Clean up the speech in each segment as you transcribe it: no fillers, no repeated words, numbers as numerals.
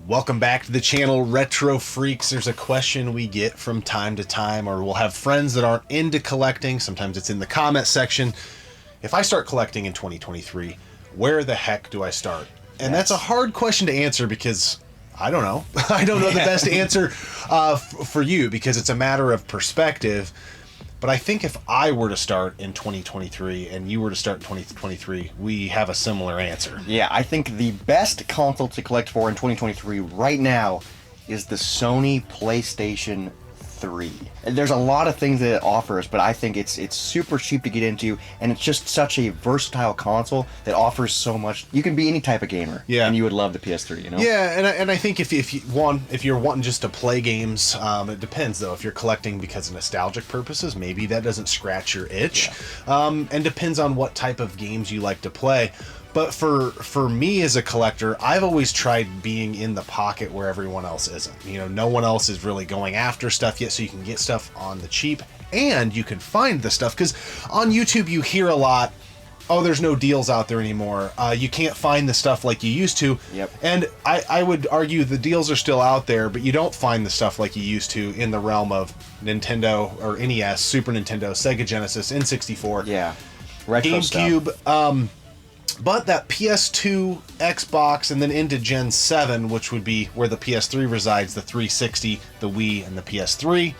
Welcome back to the channel, Retro Freaks. There's a question we get from time to time, or we'll have friends that aren't into collecting. Sometimes it's in the comment section. If I start collecting in 2023, where the heck do I start? And that's a hard question to answer because I don't know. I don't know the best answer for you because it's a matter of perspective. But I think if I were to start in 2023 and you were to start in 2023, we have a similar answer. Yeah, I think the best console to collect for in 2023 right now is the Sony PlayStation 3. There's a lot of things that it offers, but I think it's super cheap to get into, and it's just such a versatile console that offers so much. You can be any type of gamer, and you would love the PS3, you know? Yeah, and I think if you're wanting just to play games, it depends though. If you're collecting because of nostalgic purposes, maybe that doesn't scratch your itch, and depends on what type of games you like to play. But for me as a collector, I've always tried being in the pocket where everyone else isn't. You know, no one else is really going after stuff yet, so you can get stuff on the cheap, and you can find the stuff. Because on YouTube, you hear a lot, oh, there's no deals out there anymore. You can't find the stuff like you used to. Yep. And I would argue the deals are still out there, but you don't find the stuff like you used to in the realm of Nintendo or NES, Super Nintendo, Sega Genesis, N64. Yeah. Retro GameCube. stuff. But that PS2, Xbox, and then into Gen 7, which would be where the PS3 resides, the 360, the Wii, and the PS3.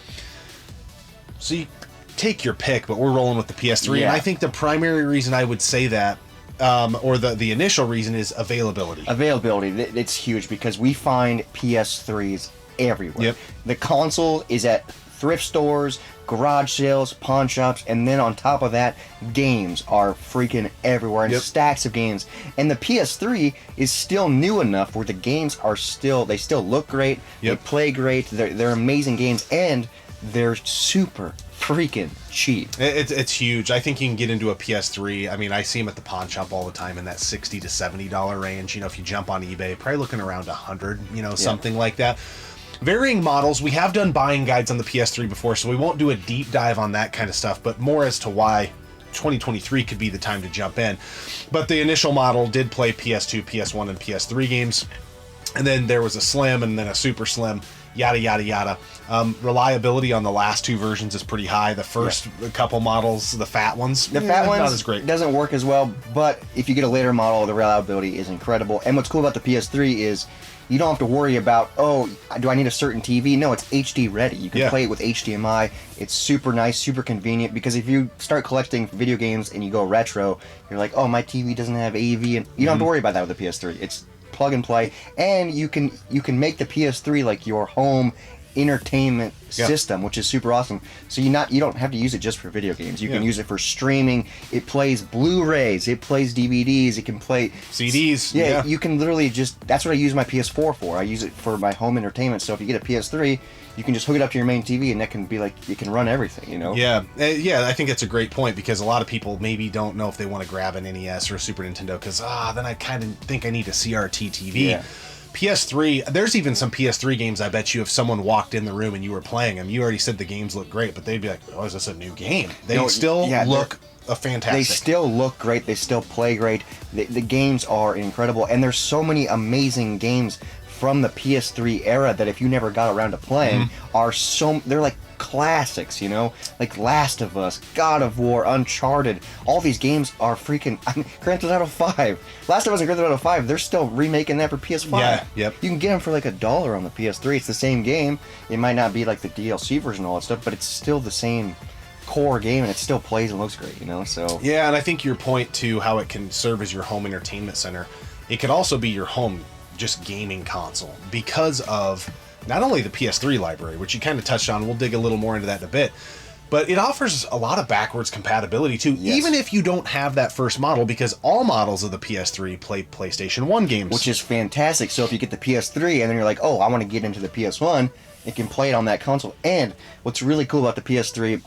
So you take your pick, but we're rolling with the PS3. Yeah. And I think the primary reason I would say that, or the initial reason, is availability. Availability, it's huge because we find PS3s everywhere. Yep. The console is at thrift stores, garage sales, pawn shops, and then on top of that, games are freaking everywhere, and stacks of games. And the PS3 is still new enough where the games are still look great, they play great, they're amazing games, and they're super freaking cheap. It's huge. I think you can get into a PS3. I mean, I see them at the pawn shop all the time in that $60 to $70 range. You know, if you jump on eBay, probably looking around $100, you know, something like that. Varying models. We have done buying guides on the PS3 before, so we won't do a deep dive on that kind of stuff, but more as to why 2023 could be the time to jump in. But the initial model did play PS2, PS1, and PS3 games, and then there was a Slim and then a Super Slim, yada, yada, yada. Reliability on the last two versions is pretty high. The first couple models, the fat ones, not as great. Doesn't work as well, but if you get a later model, the reliability is incredible. And what's cool about the PS3 is you don't have to worry about, oh, do I need a certain TV? No, it's HD ready. You can play it with HDMI. It's super nice, super convenient, because if you start collecting video games and you go retro, you're like, oh, my TV doesn't have AV, and you don't have to worry about that with the PS3. It's plug and play, and you can make the PS3 like your home entertainment system, which is super awesome. So you don't have to use it just for video games. You can use it for streaming. It plays Blu-rays, it plays DVDs, it can play CDs. You can literally that's what I use my PS4 for. I use it for my home entertainment. So if you get a PS3, you can just hook it up to your main TV, and that can be like, you can run everything, you know? Yeah, I think that's a great point, because a lot of people maybe don't know if they want to grab an NES or a Super Nintendo, because then I kind of think I need a CRT TV. Yeah. PS3, there's even some PS3 games, I bet you, if someone walked in the room and you were playing them, you already said the games look great, but they'd be like, oh, is this a new game? They still look fantastic. They still look great. They still play great. The games are incredible, and there's so many amazing games from the PS3 era that if you never got around to playing, they're like classics, you know, like Last of Us, God of War, Uncharted. All these games are freaking Grand Theft Auto 5. Last of Us and Grand Theft Auto 5, they're still remaking that for PS5. You can get them for like $1 on the PS3. It's the same game. It might not be like the DLC version and all that stuff, but it's still the same core game, and it still plays and looks great, you know? So and I think your point to how it can serve as your home entertainment center, it could also be your home just gaming console, because of not only the PS3 library, which you kind of touched on, we'll dig a little more into that in a bit, but it offers a lot of backwards compatibility too, even if you don't have that first model, because all models of the PS3 play PlayStation 1 games. Which is fantastic. So if you get the PS3 and then you're like, oh, I want to get into the PS1, it can play it on that console. And what's really cool about the PS3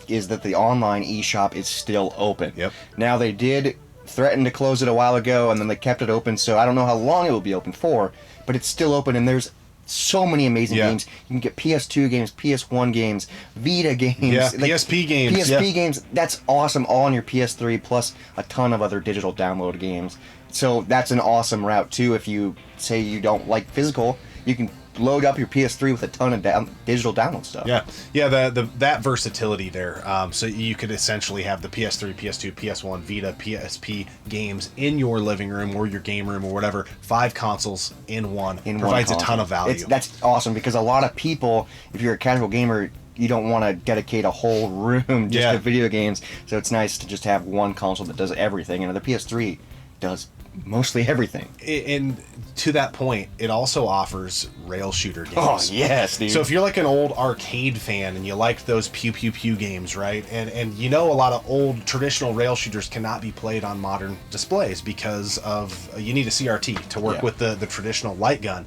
is that the online eShop is still open. Now, they did threaten to close it a while ago, and then they kept it open, so I don't know how long it will be open for, but it's still open, and there's so many amazing games. You can get PS2 games, PS1 games, Vita games, PSP games. PSP games. That's awesome, all on your PS3, plus a ton of other digital download games. So that's an awesome route too if you say you don't like physical you can load up your PS3 with a ton of digital download stuff. Yeah. That versatility there. So you could essentially have the PS3, PS2, PS1, Vita, PSP games in your living room or your game room or whatever. 5 consoles in one. Provides a ton of value. That's awesome, because a lot of people, if you're a casual gamer, you don't want to dedicate a whole room just to video games. So it's nice to just have one console that does everything. And the PS3 does mostly everything. And to that point, it also offers rail shooter games. Oh, yes, dude. So if you're like an old arcade fan and you like those pew pew pew games, right? And you know a lot of old traditional rail shooters cannot be played on modern displays because of you need a CRT to work with the traditional light gun.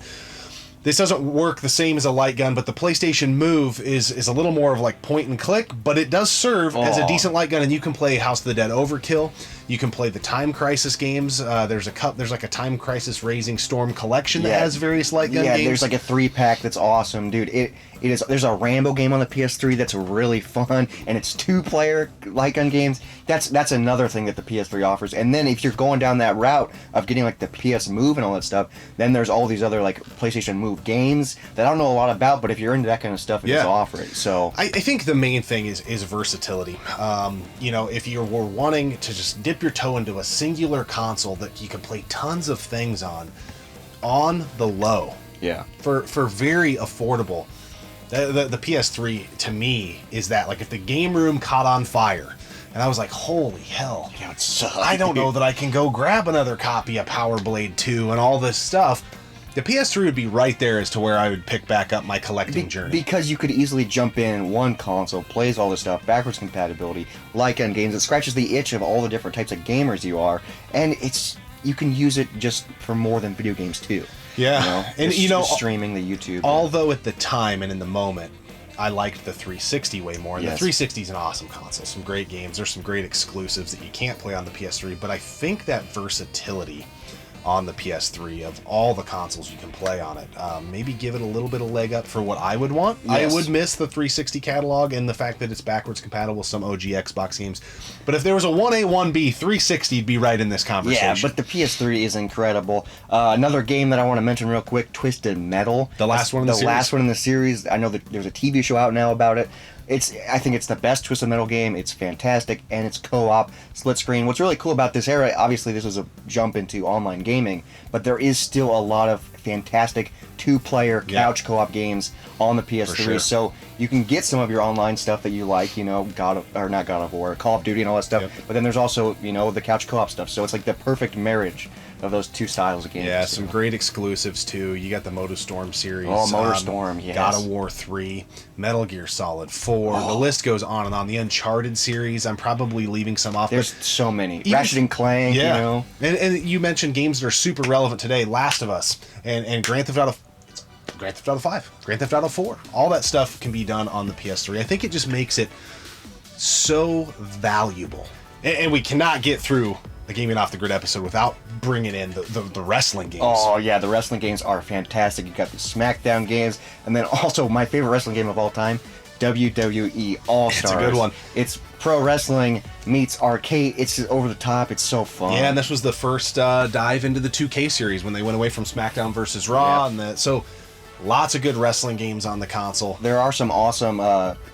This doesn't work the same as a light gun, but the PlayStation Move is a little more of like point and click, but it does serve as a decent light gun, and you can play House of the Dead Overkill. You can play the Time Crisis games. There's like a Time Crisis Raising Storm collection that has various light gun games. Yeah, there's like a 3-pack that's awesome, dude. It is. There's a Rambo game on the PS3 that's really fun, and it's 2-player light gun games. That's another thing that the PS3 offers. And then if you're going down that route of getting like the PS Move and all that stuff, then there's all these other like PlayStation Move games that I don't know a lot about, but if you're into that kind of stuff, it does offer it. So I think the main thing is versatility. If you were wanting to just dip your toe into a singular console that you can play tons of things on the low, for very affordable. The PS3 to me is that, like, if the game room caught on fire and I was like, holy hell, I don't know that I can go grab another copy of Power Blade 2 and all this stuff, the PS3 would be right there as to where I would pick back up my collecting journey. Because you could easily jump in one console, plays all this stuff, backwards compatibility, like on games. It scratches the itch of all the different types of gamers you are, and you can use it just for more than video games too. Yeah, and streaming the YouTube. Although at the time and in the moment, I liked the 360 way more. And the 360 is an awesome console. Some great games. There's some great exclusives that you can't play on the PS3. But I think that versatility on the PS3 of all the consoles you can play on it, maybe give it a little bit of leg up for what I would want. I would miss the 360 catalog and the fact that it's backwards compatible with some OG Xbox games. But if there was a 1A, 1B, 360 would be right in this conversation. Yeah, but the PS3 is incredible. Another game that I want to mention real quick, Twisted Metal. The last one in the series. The last one in the series. I know that there's a TV show out now about it. I think it's the best Twisted Metal game. It's fantastic, and it's co-op, split screen. What's really cool about this era, obviously this was a jump into online gaming, but there is still a lot of fantastic 2-player couch co-op games on the PS3. Sure. So you can get some of your online stuff that you like, not God of War, Call of Duty and all that stuff. But then there's also, the couch co-op stuff. So it's like the perfect marriage of those two styles of games. Yeah, some great exclusives too. You got the MotorStorm series. Oh, MotorStorm, yes. God of War 3, Metal Gear Solid 4. The list goes on and on. The Uncharted series, I'm probably leaving some off. There's so many. Ratchet and Clank, And you mentioned games that are super relevant today. Last of Us and Grand Theft Auto 5, Grand Theft Auto 4. All that stuff can be done on the PS3. I think it just makes it so valuable. And we cannot get through the Gaming Off the Grid episode without bringing in the wrestling games. Oh, yeah, the wrestling games are fantastic. You got the SmackDown games, and then also my favorite wrestling game of all time, WWE All-Stars. It's a good one. It's pro wrestling meets arcade. It's over the top. It's so fun. Yeah, and this was the first dive into the 2K series when they went away from SmackDown versus Raw. Yep. So lots of good wrestling games on the console. There are some awesome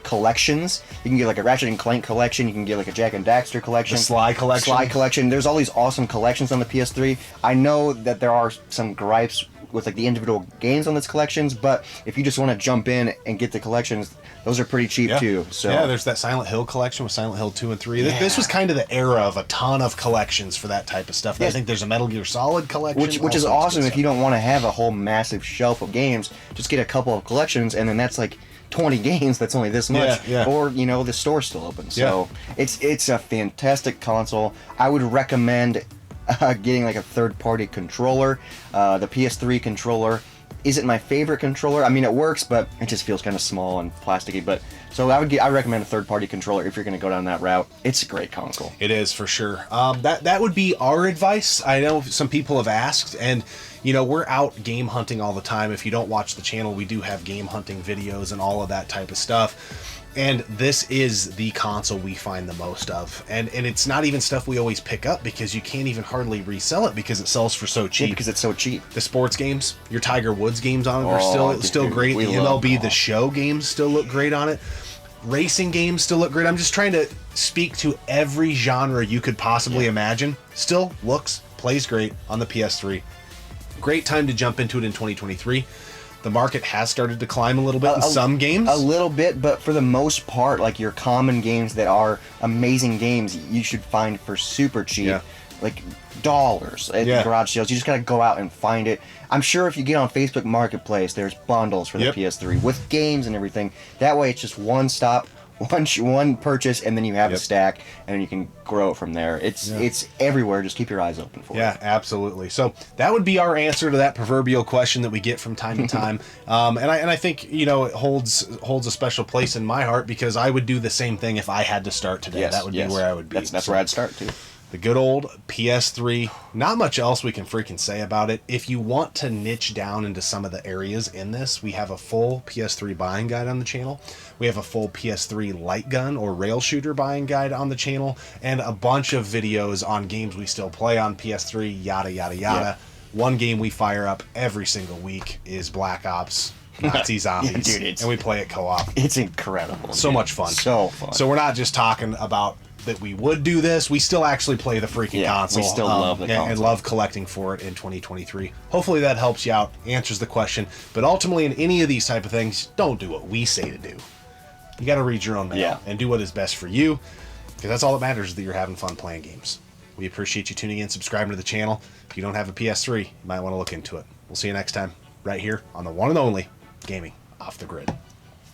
collections. You can get like a Ratchet and Clank collection. You can get like a Jack and Daxter collection. The Sly collection. There's all these awesome collections on the PS3. I know that there are some gripes with like the individual games on these collections, but if you just want to jump in and get the collections, those are pretty cheap too. So yeah, there's that Silent Hill collection with Silent Hill 2 and 3. Yeah. This was kind of the era of a ton of collections for that type of stuff. I think there's a Metal Gear Solid collection. Which is awesome if you don't want to have a whole massive shelf of games. Just get a couple of collections, and then that's like 20 games. That's only this much. Or, the store's still open. So it's a fantastic console. I would recommend getting like a third-party controller. The PS3 controller isn't my favorite controller. I mean, it works, but it just feels kind of small and plasticky. But so I recommend a third-party controller if you're going to go down that route. It's a great console. It is for sure. That would be our advice. I know some people have asked, and you know, we're out game hunting all the time. If you don't watch the channel, we do have game hunting videos and all of that type of stuff. And this is the console we find the most of. And it's not even stuff we always pick up because you can't even hardly resell it because it sells for so cheap. Yeah, because it's so cheap. The sports games, your Tiger Woods games on it are still great. The love MLB The Show games still look great on it. Racing games still look great. I'm just trying to speak to every genre you could possibly imagine. Still looks, plays great on the PS3. Great time to jump into it in 2023. The market has started to climb a little bit in some games. A little bit, but for the most part, like your common games that are amazing games, you should find for super cheap. Yeah. Like dollars at garage sales. You just gotta go out and find it. I'm sure if you get on Facebook Marketplace, there's bundles for the PS3 with games and everything. That way it's just one stop, one purchase, and then you have a stack, and then you can grow it from there. It's everywhere. Just keep your eyes open for it. Yeah, absolutely. So that would be our answer to that proverbial question that we get from time to time. And I think, you know, it holds a special place in my heart because I would do the same thing if I had to start today. That would be where I would be. That's where I'd start too. The good old PS3. Not much else we can freaking say about it. If you want to niche down into some of the areas in this, we have a full PS3 buying guide on the channel. We have a full PS3 light gun or rail shooter buying guide on the channel, and a bunch of videos on games we still play on PS3, yada, yada, yada. Yeah. One game we fire up every single week is Black Ops Nazi Zombies. Yeah, dude, and we play it co-op. It's incredible. So much fun. So fun. So we're not just talking about that we would do this. We still actually play the freaking console. We still love the console. And love collecting for it in 2023. Hopefully that helps you out, answers the question. But ultimately, in any of these type of things, don't do what we say to do. You got to read your own mail and do what is best for you, because that's all that matters, is that you're having fun playing games. We appreciate you tuning in, subscribing to the channel. If you don't have a PS3, you might want to look into it. We'll see you next time, right here on the one and only Gaming Off the Grid.